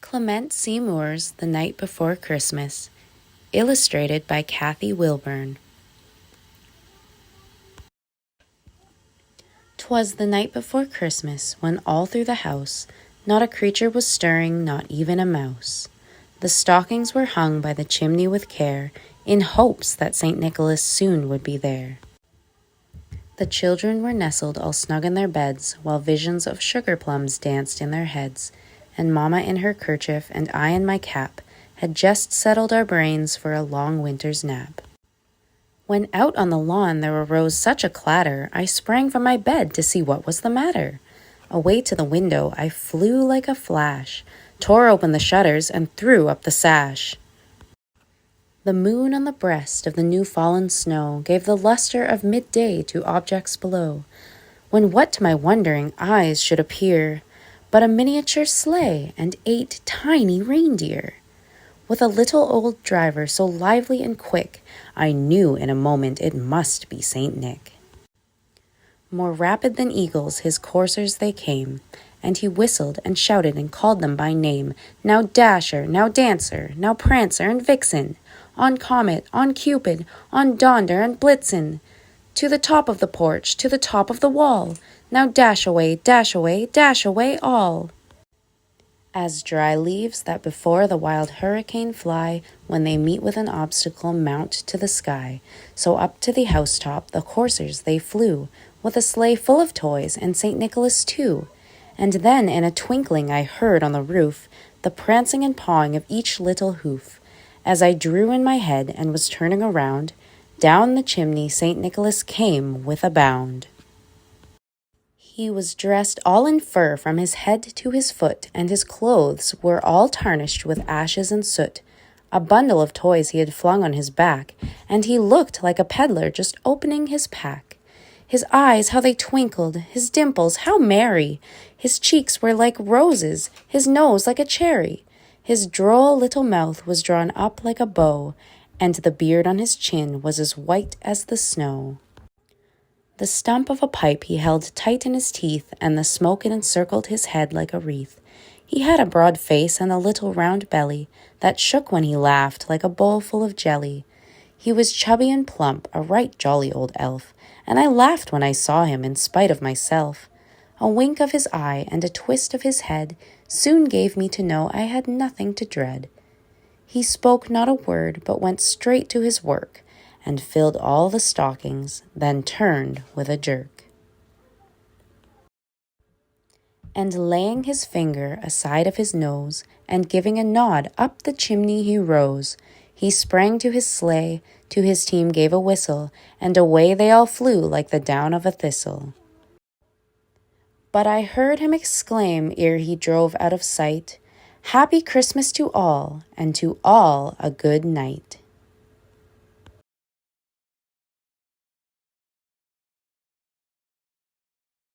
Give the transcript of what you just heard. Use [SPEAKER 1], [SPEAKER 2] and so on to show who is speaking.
[SPEAKER 1] Clement C. The Night Before Christmas, illustrated by Kathy Wilburn. 'Twas the night before Christmas, when all through the house not a creature was stirring, not even a mouse. The stockings were hung by the chimney with care, in hopes that St. Nicholas soon would be there. The children were nestled all snug in their beds, while visions of sugar plums danced in their heads, and Mamma in her kerchief and I in my cap had just settled our brains for a long winter's nap. When out on the lawn there arose such a clatter, I sprang from my bed to see what was the matter. Away to the window I flew like a flash, tore open the shutters and threw up the sash. The moon on the breast of the new-fallen snow gave the luster of midday to objects below, when what to my wondering eyes should appear but a miniature sleigh and 8 tiny reindeer. With a little old driver so lively and quick, I knew in a moment it must be Saint Nick. More rapid than eagles his coursers they came, and he whistled and shouted and called them by name. Now Dasher, now Dancer, now Prancer and Vixen, on Comet, on Cupid, on Donder and Blitzen, to the top of the porch, to the top of the wall, now dash away, dash away, dash away all. As dry leaves that before the wild hurricane fly, when they meet with an obstacle mount to the sky, so up to the housetop the coursers they flew, with a sleigh full of toys and St. Nicholas too. And then in a twinkling I heard on the roof the prancing and pawing of each little hoof. As I drew in my head and was turning around, down the chimney St. Nicholas came with a bound. He was dressed all in fur from his head to his foot, and his clothes were all tarnished with ashes and soot. A bundle of toys he had flung on his back, and he looked like a peddler just opening his pack. His eyes, how they twinkled, his dimples, how merry! His cheeks were like roses, his nose like a cherry. His droll little mouth was drawn up like a bow, and the beard on his chin was as white as the snow. The stump of a pipe he held tight in his teeth, and the smoke encircled his head like a wreath. He had a broad face and a little round belly that shook when he laughed like a bowl full of jelly. He was chubby and plump, a right jolly old elf, and I laughed when I saw him in spite of myself. A wink of his eye and a twist of his head soon gave me to know I had nothing to dread. He spoke not a word, but went straight to his work, and filled all the stockings, then turned with a jerk. And laying his finger aside of his nose, and giving a nod up the chimney he rose, he sprang to his sleigh, to his team gave a whistle, and away they all flew like the down of a thistle. But I heard him exclaim ere he drove out of sight, "Happy Christmas to all, and to all a good night."